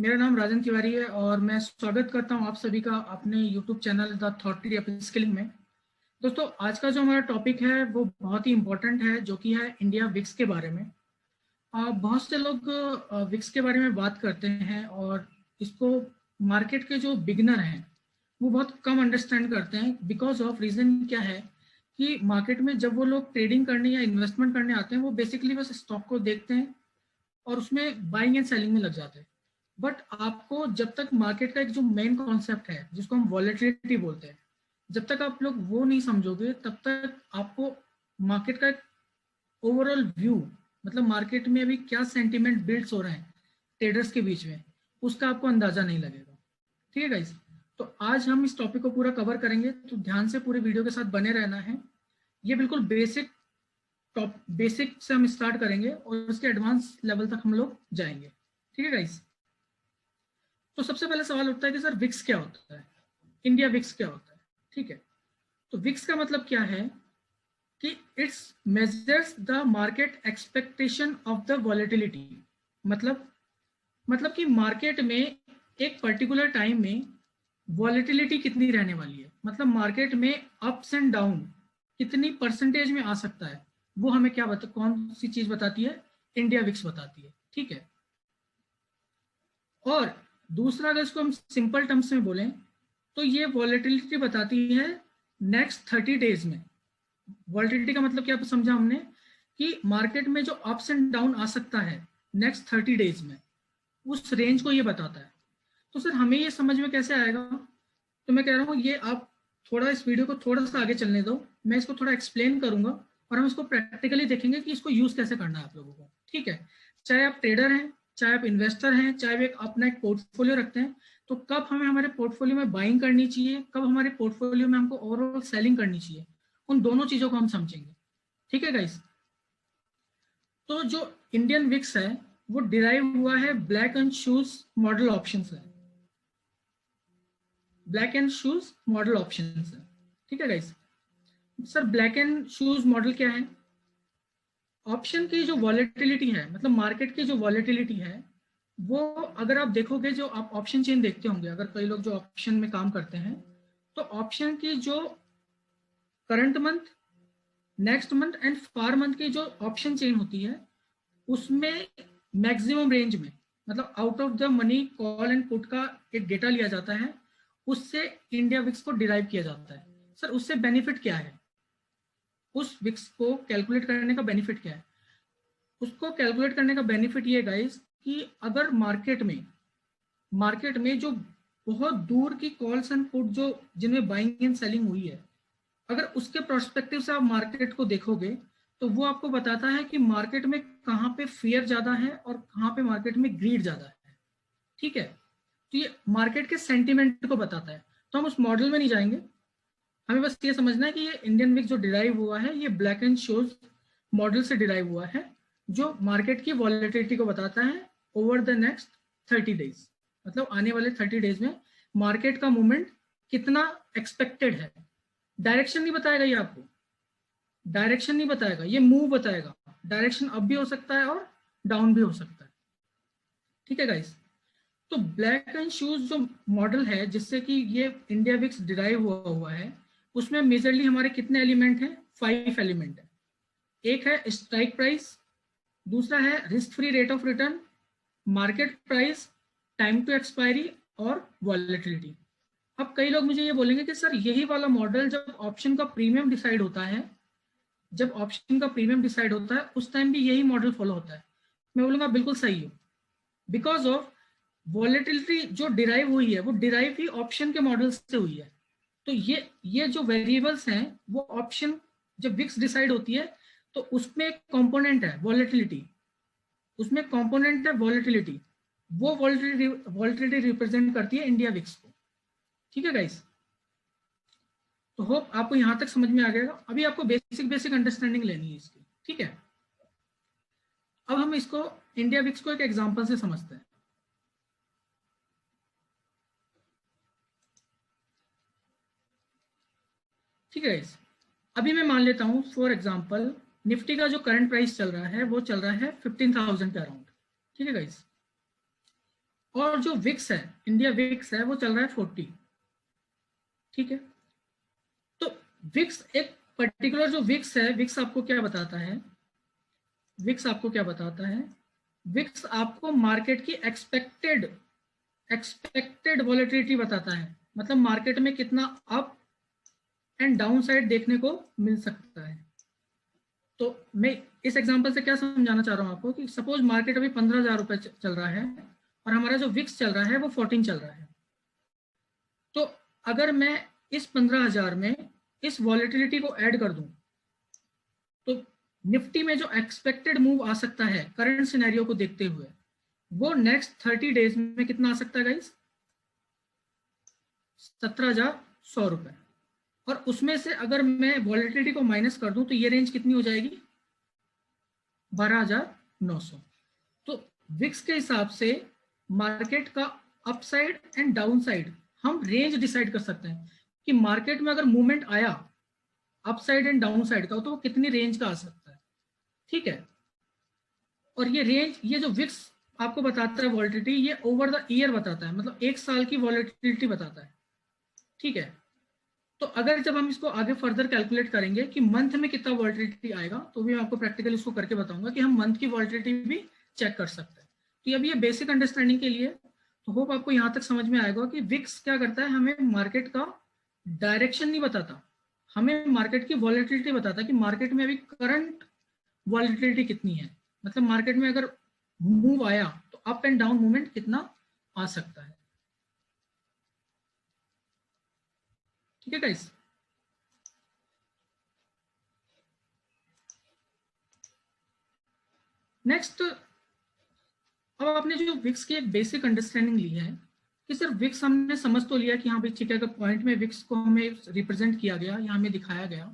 मेरा नाम राजन तिवारी है और मैं स्वागत करता हूं आप सभी का अपने YouTube channel the thought tree upskilling में। दोस्तों, आज का जो हमारा टॉपिक है वो बहुत ही इम्पोर्टेंट है, जो कि है इंडिया विक्स के बारे में। बहुत से लोग विक्स के बारे में बात करते हैं और इसको मार्केट के जो बिगनर हैं वो बहुत कम अंडरस्टैंड करते हैं। बिकॉज ऑफ रीज़न क्या है कि मार्केट में जब वो लोग ट्रेडिंग करने या इन्वेस्टमेंट करने आते हैं वो बेसिकली बस स्टॉक को देखते हैं और उसमें बाइंग एंड सेलिंग में लग जाते हैं। बट आपको जब तक मार्केट का एक जो मेन कॉन्सेप्ट है जिसको हम वॉलेटिलिटी बोलते हैं, जब तक आप लोग वो नहीं समझोगे तब तक आपको मार्केट का एक ओवरऑल व्यू, मतलब मार्केट में अभी क्या सेंटिमेंट बिल्ड्स हो रहे हैं ट्रेडर्स के बीच में, उसका आपको अंदाजा नहीं लगेगा। ठीक है गाइस, तो आज हम इस टॉपिक को पूरा कवर करेंगे, तो ध्यान से पूरे वीडियो के साथ बने रहना है। ये बिल्कुल बेसिक से हम स्टार्ट करेंगे और उसके एडवांस लेवल तक हम लोग जाएंगे। ठीक है गाइस, तो सबसे पहले सवाल उठता है कि सर विक्स क्या होता है, इंडिया विक्स क्या होता है। ठीक है, तो विक्स का मतलब क्या है कि it's measures the market expectation of the volatility. मतलब कि मार्केट में एक पर्टिकुलर टाइम में वॉलेटिलिटी कितनी रहने वाली है, मतलब मार्केट में अप्स एंड डाउन कितनी परसेंटेज में आ सकता है, वो हमें क्या कौन सी चीज बताती है, इंडिया विक्स बताती है। ठीक है, और दूसरा अगर इसको हम सिंपल टर्म्स में बोलें तो ये वॉलेटिलिटी बताती है नेक्स्ट 30 डेज में। वॉलेटिलिटी का मतलब क्या समझा हमने कि मार्केट में जो अप्स एंड डाउन आ सकता है नेक्स्ट 30 डेज में, उस रेंज को ये बताता है। तो सर हमें ये समझ में कैसे आएगा, तो मैं कह रहा हूँ ये आप थोड़ा इस वीडियो को थोड़ा सा आगे चलने दो, मैं इसको थोड़ा एक्सप्लेन करूंगा और हम इसको प्रैक्टिकली देखेंगे कि इसको यूज कैसे करना है आप लोगों को। ठीक है, चाहे आप ट्रेडर हैं, चाहे आप इन्वेस्टर हैं, चाहे आप अपना एक पोर्टफोलियो रखते हैं, तो कब हमें हमारे पोर्टफोलियो में बाइंग करनी चाहिए, कब हमारे पोर्टफोलियो में हमको ओवरऑल सेलिंग करनी चाहिए, उन दोनों चीजों को हम समझेंगे। ठीक है गाइस, तो जो इंडियन विक्स है वो डिराइव हुआ है ब्लैक एंड शूज मॉडल ऑप्शन से। ब्लैक एंड शूज मॉडल ऑप्शन से। ठीक है गाइस, सर ब्लैक एंड शूज मॉडल क्या है? ऑप्शन की जो वॉलेटिलिटी है, मतलब मार्केट की जो वॉलेटिलिटी है, वो अगर आप देखोगे, जो आप ऑप्शन चेन देखते होंगे, अगर कई लोग जो ऑप्शन में काम करते हैं, तो ऑप्शन की जो current month, next month and far month की जो ऑप्शन चेन होती है, उसमें मैक्सिमम रेंज में, मतलब out of the money call and put का एक डेटा लिया जाता है, उससे इंडिया विक्स को डिराइव किया जाता है। सर उससे बेनिफिट क्या है, उस विक्स को कैलकुलेट करने का बेनिफिट क्या है? उसको कैलकुलेट करने का बेनिफिट ये गाइस कि अगर मार्केट में जो बहुत दूर की कॉल्स एंड पुट जो जिनमें बाइंग एंड सेलिंग हुई है, अगर उसके प्रोस्पेक्टिव से आप मार्केट को देखोगे तो वो आपको बताता है कि मार्केट में कहाँ पे फियर ज्यादा है और कहाँ पे मार्केट में ग्रीड ज्यादा है। ठीक है, तो ये मार्केट के सेंटिमेंट को बताता है। तो हम उस मॉडल में नहीं जाएंगे, हमें बस ये समझना है कि ये इंडियन विक्स जो डिराइव हुआ है ये ब्लैक एंड शोज मॉडल से डिराइव हुआ है, जो मार्केट की वॉलेटिलिटी को बताता है ओवर द नेक्स्ट 30 डेज। मतलब आने वाले 30 डेज में मार्केट का मूवमेंट कितना एक्सपेक्टेड है। डायरेक्शन नहीं बताएगा ये आपको, डायरेक्शन नहीं बताएगा, ये मूव बताएगा। डायरेक्शन अप भी हो सकता है और डाउन भी हो सकता है। ठीक है गाइस, तो ब्लैक एंड शूज जो मॉडल है जिससे कि ये इंडिया विक्स डिराइव हुआ है, उसमें मेजरली हमारे कितने एलिमेंट हैं? 5 एलिमेंट है। एक है स्ट्राइक प्राइस, दूसरा है risk free rate of return, market price, time to expiry और वॉलेटिलिटी। अब कई लोग मुझे ये बोलेंगे कि सर यही वाला मॉडल जब ऑप्शन का प्रीमियम डिसाइड होता है, जब ऑप्शन का प्रीमियम डिसाइड होता है उस टाइम भी यही मॉडल फॉलो होता है। मैं बोलूंगा बिल्कुल सही हो, बिकॉज ऑफ वॉलेटिलिटी जो डिराइव हुई है वो डिराइव ही ऑप्शन के मॉडल से हुई है। तो ये जो वेरिएबल्स हैं वो ऑप्शन जब विक्स डिसाइड होती है तो उसमें एक कंपोनेंट है वॉलेटिलिटी, उसमें कंपोनेंट है वॉलेटिलिटी, वो वॉलेटिलिटी रिप्रेजेंट करती है इंडिया विक्स को। ठीक है गाइस, तो होप आपको यहां तक समझ में आ गया। अभी आपको बेसिक अंडरस्टैंडिंग लेनी है इसकी। ठीक है, अब हम इसको इंडिया विक्स को एक एग्जांपल से समझते हैं। ठीक है गाइस, अभी मैं मान लेता हूं फॉर एग्जांपल निफ्टी का जो करंट प्राइस चल रहा है वो चल रहा है 15,000 के अराउंड। ठीक है गाइस, और जो विक्स है, इंडिया विक्स है, वो चल रहा है 40। ठीक है, तो विक्स एक पर्टिकुलर जो विक्स है, विक्स आपको क्या बताता है, विक्स आपको क्या बताता है, विक्स आपको मार्केट की एक्सपेक्टेड वॉलेटिलिटी बताता है, मतलब मार्केट में कितना अप एंड डाउन साइड देखने को मिल सकता है। तो मैं इस एग्जांपल से क्या समझाना चाह रहा हूं आपको कि सपोज मार्केट अभी 15,000 रुपए चल रहा है और हमारा जो विक्स चल रहा है वो 14 चल रहा है। तो अगर मैं इस 15,000 में इस वॉलेटिलिटी को ऐड कर दूं तो निफ्टी में जो एक्सपेक्टेड मूव आ सकता है करंट सिनेरियो को देखते हुए, वो नेक्स्ट 30 डेज में कितना आ सकता है गाइस, 17,100 रुपए। और उसमें से अगर मैं वॉलेटिलिटी को माइनस कर दूं तो ये रेंज कितनी हो जाएगी, 12,900। तो विक्स के हिसाब से मार्केट का अपसाइड एंड डाउन साइड हम रेंज डिसाइड कर सकते हैं कि मार्केट में अगर मूवमेंट आया अपसाइड एंड डाउन साइड का तो वो कितनी रेंज का आ सकता है। ठीक है, और ये रेंज, ये जो विक्स आपको बताता है वॉलेटिलिटी, ये ओवर द ईयर बताता है, मतलब एक साल की वॉलेटिलिटी बताता है। ठीक है, तो अगर जब हम इसको आगे फर्दर कैलकुलेट करेंगे कि मंथ में कितना वॉलेटिलिटी आएगा, तो भी मैं आपको प्रैक्टिकल इसको करके बताऊंगा कि हम मंथ की वॉलेटिलिटी भी चेक कर सकते हैं। तो अभी ये बेसिक अंडरस्टैंडिंग के लिए, तो होप आपको यहाँ तक समझ में आएगा कि विक्स क्या करता है, हमें मार्केट का डायरेक्शन नहीं बताता, हमें मार्केट की वॉलेटिलिटी बताता है कि मार्केट में अभी करंट वॉलेटिलिटी कितनी है, मतलब मार्केट में अगर मूव आया तो अप एंड डाउन मूवमेंट कितना आ सकता है। ठीक है गाइस, नेक्स्ट, अब आपने जो विक्स की एक बेसिक अंडरस्टैंडिंग ली है कि सिर्फ विक्स हमने समझ तो लिया कि हाँ भाई ठीक है, अगर पॉइंट में विक्स को हमें रिप्रेजेंट किया गया या हमें दिखाया गया,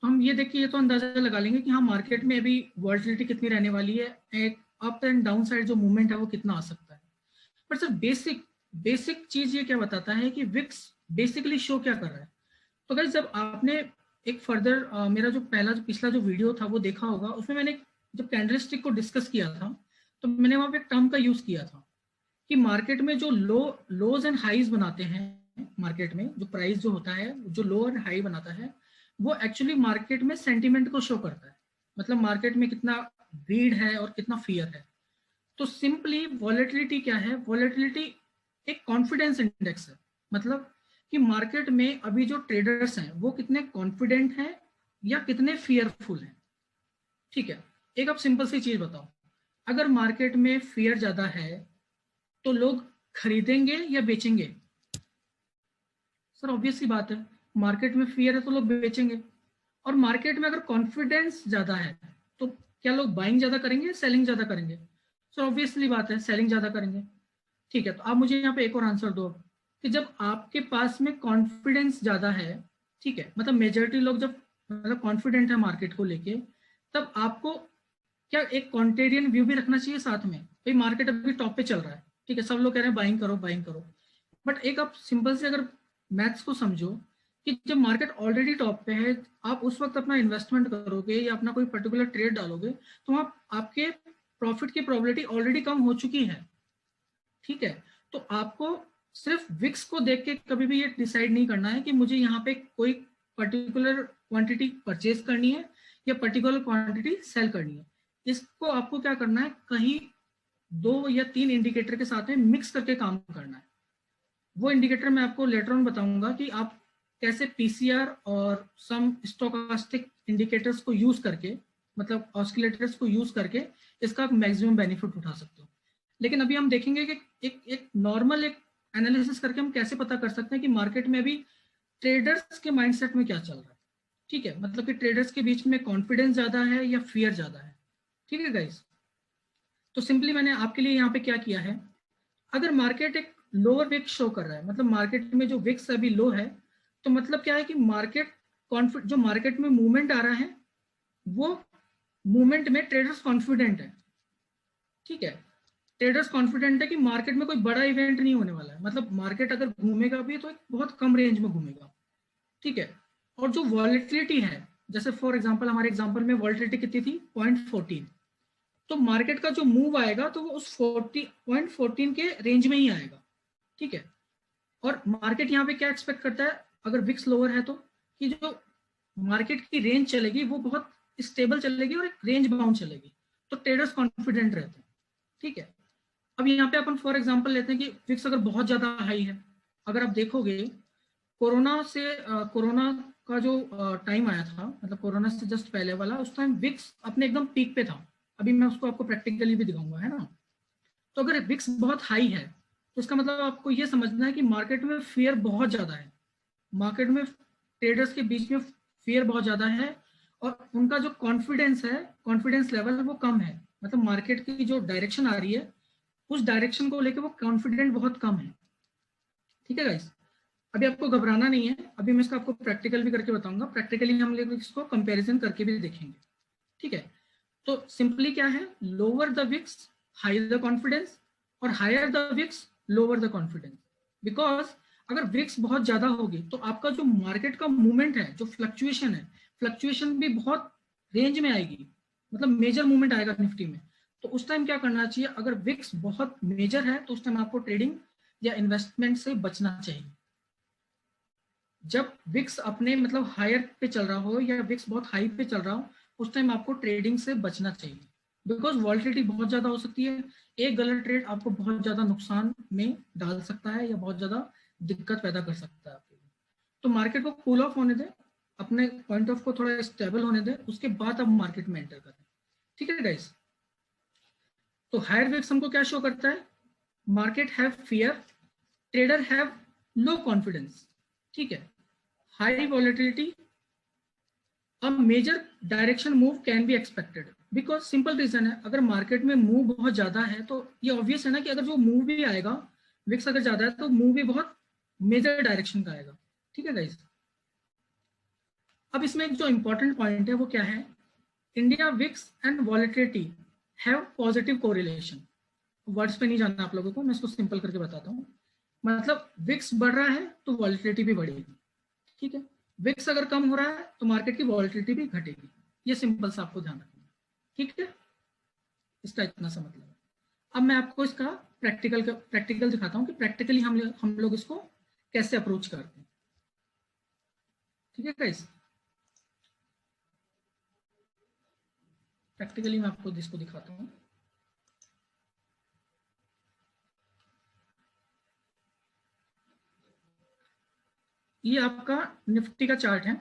तो हम ये देख के ये तो अंदाजा लगा लेंगे कि हाँ मार्केट में अभी वॉलेटिलिटी कितनी रहने वाली है, एक अप एंड डाउन साइड जो मूवमेंट है वो कितना आ सकता है। पर सर बेसिक बेसिक चीज ये क्या बताता है कि विक्स बेसिकली शो क्या कर रहा है। तो गाइस जब आपने एक फर्दर मेरा जो पिछला जो वीडियो था वो देखा होगा, उसमें मैंने जब कैंडलस्टिक को डिस्कस किया था तो मैंने वहां पे एक टर्म का यूज किया था कि मार्केट में जो लोज एंड हाईज बनाते हैं, मार्केट में जो प्राइस जो होता है जो लो एंड हाई बनाता है, वो एक्चुअली मार्केट में सेंटिमेंट को शो करता है, मतलब मार्केट में कितना भीड़ है और कितना फियर है। तो सिंपली वॉलेटिलिटी क्या है, वॉलेटिलिटी एक कॉन्फिडेंस इंडेक्स है, मतलब कि मार्केट में अभी जो ट्रेडर्स हैं वो कितने कॉन्फिडेंट हैं या कितने फियरफुल हैं। ठीक है, एक आप सिंपल सी चीज बताओ, अगर मार्केट में फियर ज्यादा है तो लोग खरीदेंगे या बेचेंगे। सर ऑब्वियस सी बात है, मार्केट में फियर है तो लोग बेचेंगे। और मार्केट में अगर कॉन्फिडेंस ज्यादा है तो क्या लोग बाइंग ज्यादा करेंगे, सेलिंग ज्यादा करेंगे। सर ऑब्वियसली बात है, सेलिंग ज्यादा करेंगे। ठीक है, तो आप मुझे यहाँ पे एक और आंसर दो कि जब आपके पास में कॉन्फिडेंस ज्यादा है, ठीक है, मतलब मेजोरिटी लोग जब मतलब कॉन्फिडेंट है मार्केट को लेके, तब आपको क्या एक कॉन्टेरियन व्यू भी रखना चाहिए साथ में, भाई मार्केट अभी टॉप पे चल रहा है, ठीक है, सब लोग कह रहे हैं बाइंग करो बाइंग करो, बट एक आप सिंपल से अगर मैथ्स को समझो कि जब मार्केट ऑलरेडी टॉप पे है, आप उस वक्त अपना इन्वेस्टमेंट करोगे या अपना कोई पर्टिकुलर ट्रेड डालोगे तो आप आपके प्रॉफिट की प्रोबेबिलिटी ऑलरेडी कम हो चुकी है। ठीक है, तो आपको सिर्फ विक्स को देख के कभी भी ये डिसाइड नहीं करना है कि मुझे यहाँ पे कोई पर्टिकुलर क्वांटिटी परचेज करनी है या पर्टिकुलर क्वांटिटी सेल करनी है। इसको आपको क्या करना है, कहीं 2 या 3 इंडिकेटर के साथ में मिक्स करके काम करना है। वो इंडिकेटर मैं आपको लेटर ऑन बताऊंगा कि आप कैसे पीसीआर और सम स्टोकास्टिक इंडिकेटर्स को यूज करके, मतलब ऑस्किलेटर्स को यूज करके इसका आप मैक्सिमम बेनिफिट उठा सकते हो। लेकिन अभी हम देखेंगे कि एक नॉर्मल एक एनालिसिस करके हम कैसे पता कर सकते हैं कि मार्केट में अभी ट्रेडर्स के माइंडसेट में क्या चल रहा है। ठीक है, मतलब कि ट्रेडर्स के बीच में कॉन्फिडेंस ज्यादा है या फियर ज्यादा है। ठीक है गाइस, तो सिंपली मैंने आपके लिए यहाँ पे क्या किया है, अगर मार्केट एक लोअर विक्स शो कर रहा है, मतलब मार्केट में जो विक्स अभी लो है, तो मतलब क्या है कि मार्केट जो मार्केट में मूवमेंट आ रहा है वो मूवमेंट में ट्रेडर्स कॉन्फिडेंट है। ठीक है, ट्रेडर्स कॉन्फिडेंट है कि मार्केट में कोई बड़ा इवेंट नहीं होने वाला है, मतलब मार्केट अगर घूमेगा भी तो एक बहुत कम रेंज में घूमेगा। ठीक है, और जो वॉलेटिलिटी है, जैसे फॉर एग्जांपल हमारे एग्जांपल में वॉलेटिलिटी कितनी थी, 0.14, तो मार्केट का जो मूव आएगा तो वो उस 40.14 के रेंज में ही आएगा, ठीक है। और मार्केट यहाँ पे क्या एक्सपेक्ट करता है, अगर विक्स लोअर है तो कि जो मार्केट की रेंज चलेगी वो बहुत स्टेबल चलेगी और एक रेंज बाउंड चलेगी, तो ट्रेडर्स कॉन्फिडेंट रहते हैं, ठीक है। अब यहाँ पे अपन फॉर एग्जांपल लेते हैं कि विक्स अगर बहुत ज्यादा हाई है, अगर आप देखोगे कोरोना का जो टाइम आया था, मतलब कोरोना से जस्ट पहले वाला, उस टाइम विक्स अपने एकदम पीक पे था। अभी मैं उसको आपको प्रैक्टिकली भी दिखाऊंगा, है ना। तो अगर विक्स बहुत हाई है तो इसका मतलब आपको ये समझना है कि मार्केट में फियर बहुत ज्यादा है, मार्केट में ट्रेडर्स के बीच में फियर बहुत ज्यादा है, और उनका जो कॉन्फिडेंस है, कॉन्फिडेंस लेवल वो कम है, मतलब मार्केट की जो डायरेक्शन आ रही है उस डायरेक्शन को लेकर वो कॉन्फिडेंट बहुत कम है, ठीक है गाइस। अभी आपको घबराना नहीं है, अभी मैं इसका आपको प्रैक्टिकल भी करके बताऊंगा, प्रैक्टिकली हम लोग इसको कंपैरिजन करके भी देखेंगे, ठीक है। तो सिंपली क्या है, lower the VIX higher the confidence, और higher the VIX lower the confidence. Because अगर विक्स बहुत ज्यादा होगी तो आपका जो मार्केट का मूवमेंट है, जो फ्लक्चुएशन है, फ्लक्चुएशन भी बहुत रेंज में आएगी, मतलब मेजर मूवमेंट आएगा निफ्टी में। तो उस टाइम क्या करना चाहिए, अगर विक्स बहुत मेजर है तो उस टाइम आपको ट्रेडिंग या इन्वेस्टमेंट से बचना चाहिए। जब विक्स अपने मतलब हायर पे चल रहा हो या विक्स बहुत हाई पे चल रहा हो, उस टाइम आपको ट्रेडिंग से बचना चाहिए, बिकॉज वॉलिटिलिटी बहुत ज्यादा हो सकती है। एक गलत ट्रेड आपको बहुत ज्यादा नुकसान में डाल सकता है या बहुत ज्यादा दिक्कत पैदा कर सकता है आपके लिए। तो मार्केट को कूल ऑफ होने दें, अपने पॉइंट ऑफ को थोड़ा स्टेबल होने दें, उसके बाद आप मार्केट में एंटर करें, ठीक है गाइस। तो हायर विक्स हमको क्या शो करता है, market have fear, trader have low confidence, ठीक है। High volatility, a major direction move can be expected, because simple reason है, अगर मार्केट में मूव बहुत ज्यादा है तो ये ऑब्वियस है ना कि अगर जो मूव भी आएगा, विक्स अगर ज्यादा है तो मूव भी बहुत मेजर डायरेक्शन का आएगा, ठीक है गाइस। अब इसमें एक जो इंपॉर्टेंट पॉइंट है वो क्या है, India VIX and volatility have positive correlation. Words पे नहीं जानना आप लोगों को, मैं इसको सिंपल करके बताता हूँ। मतलब विक्स बढ़ रहा है तो वॉलिटिलिटी भी बढ़ेगी, ठीक है। विक्स अगर कम हो रहा है तो मार्केट की वॉलिटिलिटी भी घटेगी, ये सिंपल सा आपको ध्यान रखना है, ठीक है। इसका इतना सा मतलब है। अब मैं आपको इसका प्रैक्टिकल दिखाता हूँ कि प्रैक्टिकली हम लोग इसको कैसे अप्रोच करते हैं, ठीक है गाइस। प्रैक्टिकली मैं आपको इसको दिखाता हूँ। ये आपका निफ्टी का चार्ट है,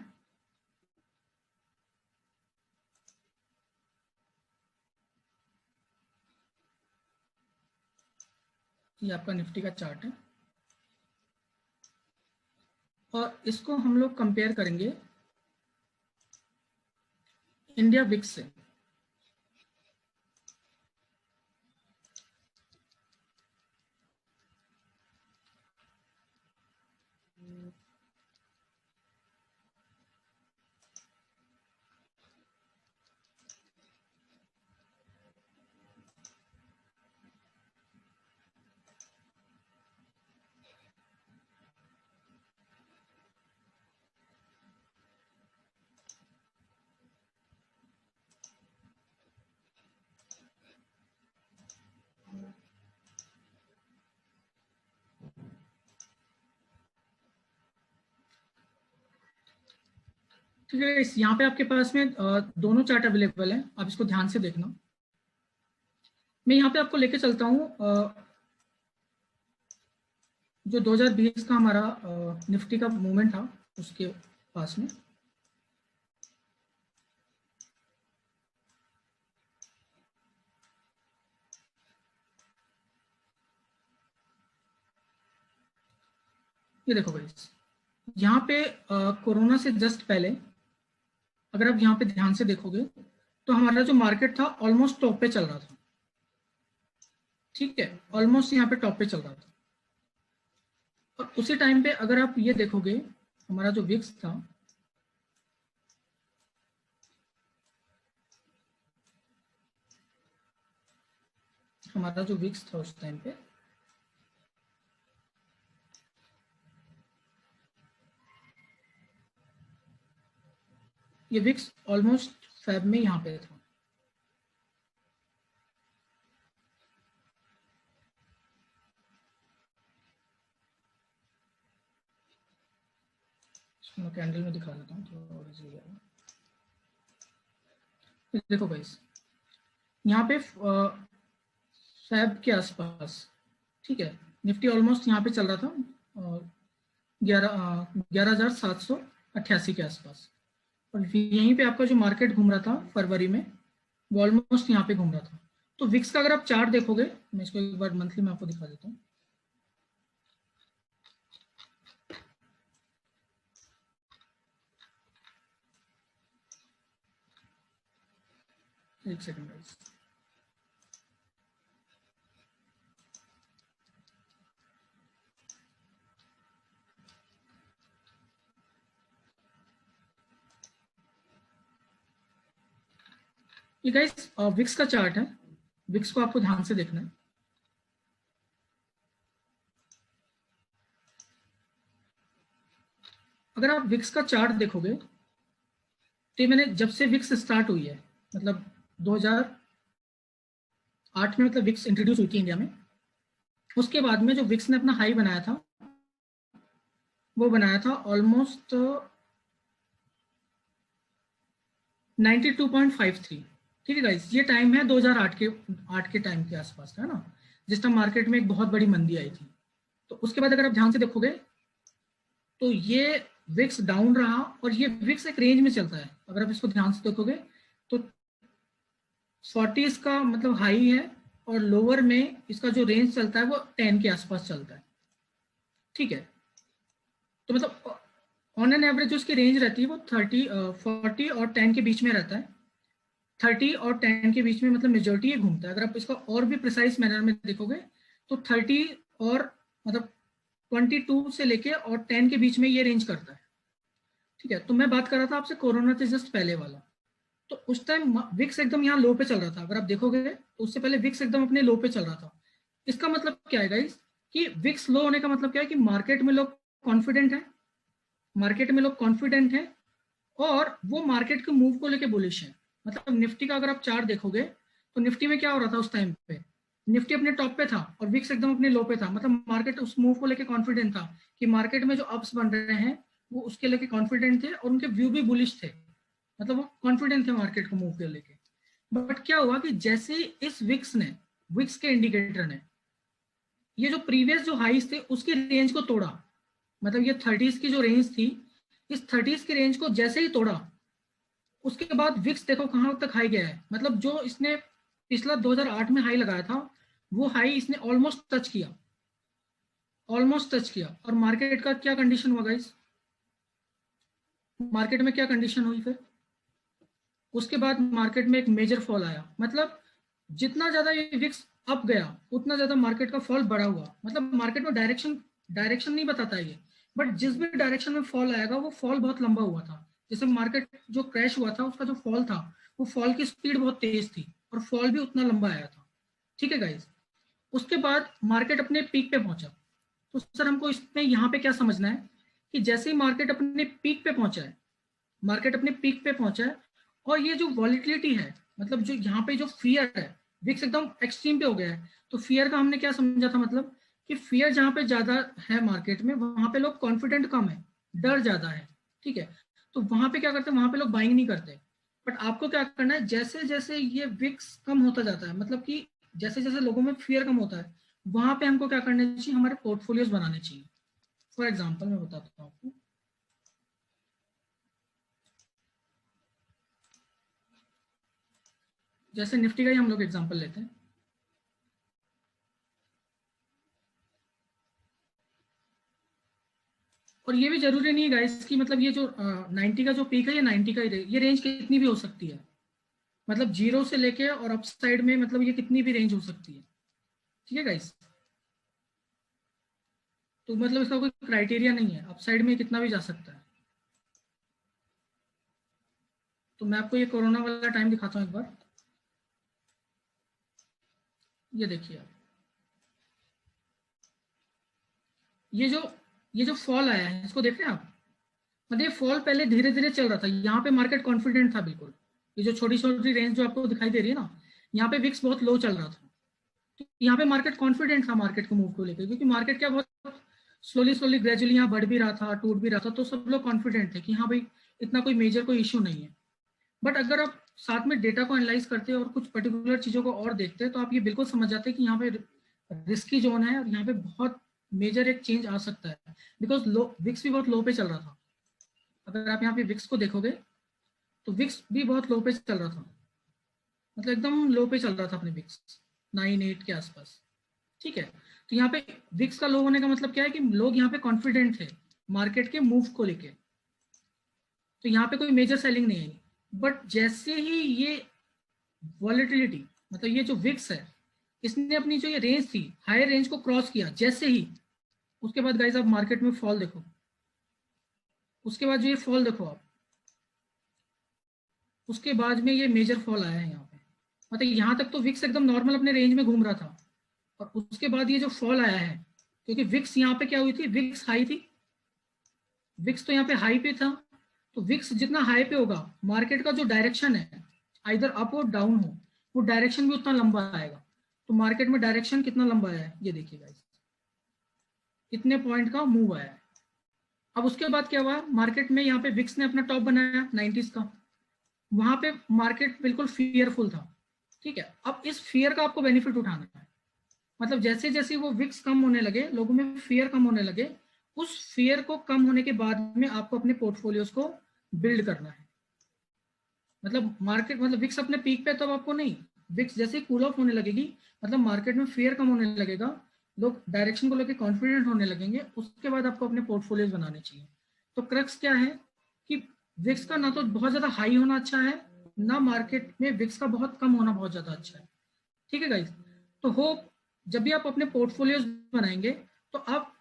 ये आपका निफ्टी का चार्ट है, और इसको हम लोग कंपेयर करेंगे इंडिया विक्स से। ठीक है, इस यहाँ पे आपके पास में दोनों चार्ट अवेलेबल है, आप इसको ध्यान से देखना। मैं यहाँ पे आपको लेके चलता हूँ जो 2020 का हमारा निफ्टी का मूवमेंट था उसके पास में। ये देखो भाई, यहाँ पे कोरोना से जस्ट पहले अगर आप यहाँ पे ध्यान से देखोगे तो हमारा जो मार्केट था ऑलमोस्ट टॉप पे चल रहा था, ठीक है, ऑलमोस्ट यहाँ पे टॉप पे चल रहा था। और उसी टाइम पे अगर आप ये देखोगे, हमारा जो विक्स था, हमारा जो विक्स था उस टाइम पे, ये विक्स ऑलमोस्ट फेब में यहाँ पे था, मैं कैंडल में दिखा देता हूँ थोड़ा और इजी हो जाएगा। देखो गाइस, यहाँ पे फैब के आसपास, ठीक है, निफ्टी ऑलमोस्ट यहाँ पे चल रहा था 11,788 के आसपास, और यहीं पे आपका जो मार्केट घूम रहा था फरवरी में, वो ऑलमोस्ट यहाँ पे घूम रहा था। तो विक्स का अगर आप चार्ट देखोगे, मैं इसको एक बार मंथली में आपको दिखा देता हूँ। एक सेकंड गाइस, ये गाइस विक्स का चार्ट है, विक्स को आपको ध्यान से देखना है। अगर आप विक्स का चार्ट देखोगे तो मैंने जब से विक्स स्टार्ट हुई है, मतलब 2008 में मतलब विक्स इंट्रोड्यूस हुई थी इंडिया में, उसके बाद में जो विक्स ने अपना हाई बनाया था, वो बनाया था ऑलमोस्ट 92.53। ठीक है गाइस, ये टाइम है 2008 के टाइम के आसपास का, है ना, जिस टाइम मार्केट में एक बहुत बड़ी मंदी आई थी। तो उसके बाद अगर आप ध्यान से देखोगे तो ये विक्स डाउन रहा, और ये विक्स एक रेंज में चलता है। अगर आप इसको ध्यान से देखोगे तो 40 का मतलब हाई है, और लोअर में इसका जो रेंज चलता है वो 10 के आसपास चलता है। ठीक है, तो मतलब ऑन एन एवरेज जो इसकी रेंज रहती है वो 40 और 10 के बीच में रहता है। 30 और 10 के बीच में मतलब मेजोरिटी ये घूमता है। अगर आप इसका और भी प्रिसाइज मैनर में देखोगे तो 30 और मतलब 22 से लेके और 10 के बीच में ये रेंज करता है। ठीक है, तो मैं बात कर रहा था आपसे कोरोना से जस्ट पहले वाला। तो उस टाइम विक्स एकदम यहाँ लो पे चल रहा था। अगर आप देखोगे तो उससे पहले विक्स एकदम अपने लो पे चल रहा था। इसका मतलब क्या है गाइस, कि विक्स लो होने का मतलब क्या है कि मार्केट में लोग कॉन्फिडेंट है, मार्केट में लोग कॉन्फिडेंट है, और वो मार्केट के मूव को लेके बुलिश है। मतलब निफ्टी का अगर आप चार्ट देखोगे तो निफ्टी में क्या हो रहा था उस टाइम पे, निफ्टी अपने टॉप पे था और विक्स एकदम अपने लो पे था। मतलब मार्केट उस मूव को लेके कॉन्फिडेंट था कि मार्केट में जो अप्स बन रहे हैं वो उसके लेके कॉन्फिडेंट थे, और उनके व्यू भी बुलिश थे। मतलब वो कॉन्फिडेंट थे मार्केट को मूव के लेके। बट क्या हुआ कि जैसे ही इस विक्स के इंडिकेटर ने ये जो प्रीवियस जो हाईज थे उसकी रेंज को तोड़ा, मतलब ये 30s की जो रेंज थी, इस 30s की रेंज को जैसे ही तोड़ा, उसके बाद विक्स देखो कहां तक हाई गया है। मतलब जो इसने पिछला 2008 में हाई लगाया था, वो हाई इसने ऑलमोस्ट टच किया, ऑलमोस्ट टच किया। और मार्केट का क्या कंडीशन हुआ गाइस, मार्केट में क्या कंडीशन हुई फिर, उसके बाद मार्केट में एक मेजर फॉल आया। मतलब जितना ज्यादा ये विक्स अप गया उतना ज्यादा मार्केट का फॉल बड़ा हुआ। मतलब मार्केट में डायरेक्शन नहीं बताता ये, बट जिस भी डायरेक्शन में फॉल आएगा वो फॉल बहुत लंबा हुआ था। जैसे मार्केट जो क्रैश हुआ था उसका जो फॉल था, वो फॉल की स्पीड बहुत तेज थी और फॉल भी उतना लंबा आया था। ठीक है गाइज, उसके बाद मार्केट अपने पीक पे पहुंचा। तो सर हमको इसमें यहाँ पे क्या समझना है कि जैसे ही मार्केट अपने पीक पे पहुंचा है, मार्केट अपने पीक पे पहुंचा है, और ये जो वॉलिटिलिटी है, मतलब जो यहाँ पे जो फियर है, विक्स एकदम एक्सट्रीम पे हो गया है। तो फियर का हमने क्या समझा था, मतलब कि फियर जहाँ पे ज्यादा है मार्केट में, वहां पे लोग कॉन्फिडेंट कम है, डर ज्यादा है। ठीक है, तो वहां पे क्या करते हैं, वहां पे लोग बाइंग नहीं करते। बट आपको क्या करना है, जैसे जैसे ये विक्स कम होता जाता है, मतलब कि जैसे जैसे लोगों में फियर कम होता है, वहां पे हमको क्या करना चाहिए, हमारे पोर्टफोलियोज बनाने चाहिए। फॉर एग्जाम्पल मैं बताता हूँ आपको, जैसे निफ्टी का ही हम लोग एग्जाम्पल लेते हैं। और ये भी जरूरी नहीं है गाइस कि मतलब ये जो 90 का जो पीक है ये 90 का ही, ये रेंज कितनी भी हो सकती है। मतलब जीरो से लेके और अप साइड में मतलब ये कितनी भी रेंज हो सकती है। ठीक है गाइस, तो मतलब इसका कोई क्राइटेरिया नहीं है, अप साइड में कितना भी जा सकता है। तो मैं आपको ये कोरोना वाला टाइम दिखाता हूँ एक बार। ये देखिए आप, ये जो ये जो फॉल आया है इसको देख रहे हैं आप। मतलब ये फॉल पहले धीरे धीरे चल रहा था, यहाँ पे मार्केट कॉन्फिडेंट था बिल्कुल। ये जो छोटी छोटी रेंज जो आपको दिखाई दे रही है ना, यहाँ पे विक्स बहुत लो चल रहा था। तो यहाँ पे मार्केट कॉन्फिडेंट था मार्केट को मूव को लेकर, क्योंकि मार्केट क्या बहुत स्लोली स्लोली ग्रेजुअली यहाँ बढ़ भी रहा था, टूट भी रहा था, तो सब लोग कॉन्फिडेंट थे कि हाँ भाई इतना कोई मेजर कोई इश्यू नहीं है। बट अगर आप साथ में डेटा को एनालाइज करते हैं और कुछ पर्टिकुलर चीजों को और देखते हैं तो आप ये बिल्कुल समझ जाते हैं कि यहाँ पे रिस्की जोन है और यहाँ पे बहुत मेजर एक चेंज आ सकता है, बिकॉज लो विक्स भी बहुत लो पे चल रहा था। अगर आप यहाँ पे विक्स को देखोगे तो विक्स भी बहुत लो पे चल रहा था, मतलब एकदम लो पे चल रहा था अपने विक्स 9-8 के आसपास। ठीक है, तो यहाँ पे विक्स का लो होने का मतलब क्या है कि लोग यहाँ पे कॉन्फिडेंट थे मार्केट के मूव को लेके, तो यहाँ पे कोई मेजर सेलिंग नहीं आई। बट जैसे ही ये वॉलेटिलिटी, मतलब ये जो विक्स है, इसने अपनी जो ये रेंज थी हायर रेंज को क्रॉस किया जैसे ही, उसके बाद गाइस आप मार्केट में फॉल देखो, उसके बाद जो ये फॉल देखो आप, उसके बाद में ये मेजर फॉल आया है यहाँ पे। मतलब यहाँ तक तो विक्स एकदम नॉर्मल अपने रेंज में घूम रहा था और उसके बाद ये जो फॉल आया है, क्योंकि विक्स यहाँ पे क्या हुई थी, विक्स हाई थी, विक्स तो यहाँ पे हाई पे था, तो विक्स जितना हाई पे होगा मार्केट का जो डायरेक्शन है आइदर अप और डाउन हो, वो डायरेक्शन भी उतना लंबा आएगा। तो मार्केट में डायरेक्शन कितना लंबा आया है ये देखिए गाइस, कितने पॉइंट का मूव आया है। अब उसके बाद क्या हुआ, मार्केट में यहाँ पे विक्स ने अपना टॉप बनाया 90s का, वहां पे मार्केट बिल्कुल फियरफुल था। ठीक है, अब इस फियर का आपको बेनिफिट उठाना है, मतलब जैसे जैसे वो विक्स कम होने लगे, लोगों में फियर कम होने लगे, उस फियर को कम होने के बाद में आपको अपने पोर्टफोलियोज को बिल्ड करना है। मतलब मार्केट, मतलब विक्स अपने पीक पे, तब आपको नहीं, विक्स जैसे कूल ऑफ होने लगेगी, मतलब मार्केट में फियर कम होने लगेगा, लोग डायरेक्शन को लेकर कॉन्फिडेंट होने लगेंगे, उसके बाद आपको अपने पोर्टफोलियोज बनाने चाहिए। तो क्रक्स क्या है कि विक्स का ना तो बहुत ज्यादा हाई होना अच्छा है, ना मार्केट में विक्स का बहुत कम होना बहुत ज्यादा अच्छा है। ठीक है गाइस, तो होप जब भी आप अपने पोर्टफोलियोज बनाएंगे तो आप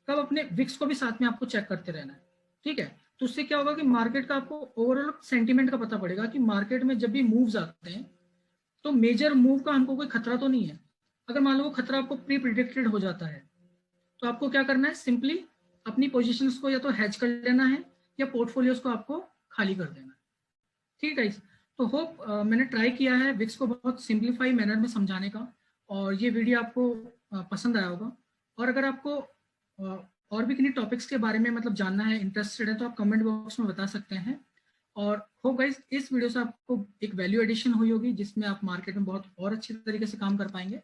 कब अपने विक्स को भी साथ में आपको चेक करते रहना है। ठीक है, तो उससे क्या होगा कि मार्केट का आपको ओवरऑल सेंटीमेंट का पता पड़ेगा कि मार्केट में जब भी मूव्स आते हैं तो मेजर मूव का हमको कोई खतरा तो नहीं है। अगर मान लो वो खतरा आपको प्री प्रिडिक्टेड हो जाता है तो आपको क्या करना है, सिंपली अपनी पोजीशंस को या तो हेज कर लेना है या पोर्टफोलियोज को आपको खाली कर देना है। ठीक है गाइस, तो होप मैंने ट्राई किया है विक्स को बहुत सिंप्लीफाई मैनर में समझाने का, और ये वीडियो आपको पसंद आया होगा। और अगर आपको और भी किन्हीं टॉपिक्स के बारे में मतलब जानना है, इंटरेस्टेड है, तो आप कमेंट बॉक्स में बता सकते हैं। और होप गाइस इस वीडियो से आपको एक वैल्यू एडिशन हुई होगी जिसमें आप मार्केट में बहुत और अच्छी तरीके से काम कर पाएंगे,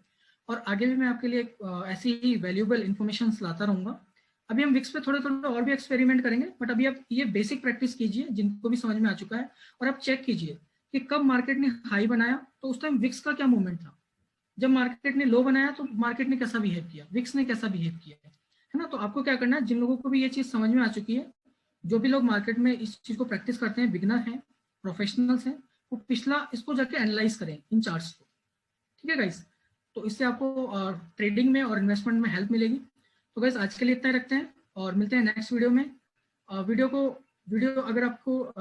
और आगे भी मैं आपके लिए ऐसी ही वैल्यूएबल इंफॉर्मेशन लाता रहूंगा। अभी हम विक्स पे थोड़े थोड़े और भी एक्सपेरिमेंट करेंगे, बट अभी आप ये बेसिक प्रैक्टिस कीजिए जिनको भी समझ में आ चुका है, और आप चेक कीजिए कि कब मार्केट ने हाई बनाया तो उस टाइम विक्स का क्या मूवमेंट था, जब मार्केट ने लो बनाया तो मार्केट ने कैसा बिहेव किया, विक्स ने कैसा बिहेव किया है ना। तो आपको क्या करना है, जिन लोगों को भी ये चीज समझ में आ चुकी है, जो भी लोग मार्केट में इस चीज को प्रैक्टिस करते हैं, बिगिनर हैं, प्रोफेशनल्स हैं, वो पिछला इसको जाके एनालाइज करें इन चार्ट्स को। ठीक है गाइस, तो इससे आपको ट्रेडिंग में और इन्वेस्टमेंट में हेल्प मिलेगी। तो गाइस आज के लिए इतना ही रखते हैं और मिलते हैं नेक्स्ट वीडियो में। वीडियो अगर आपको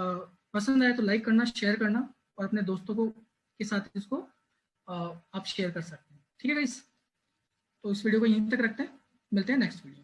पसंद आए तो लाइक करना, शेयर करना, और अपने दोस्तों को के साथ इसको आप शेयर कर सकते हैं। ठीक है गाइस, तो इस वीडियो को यहीं तक रखते हैं, मिलते हैं नेक्स्ट वीडियो।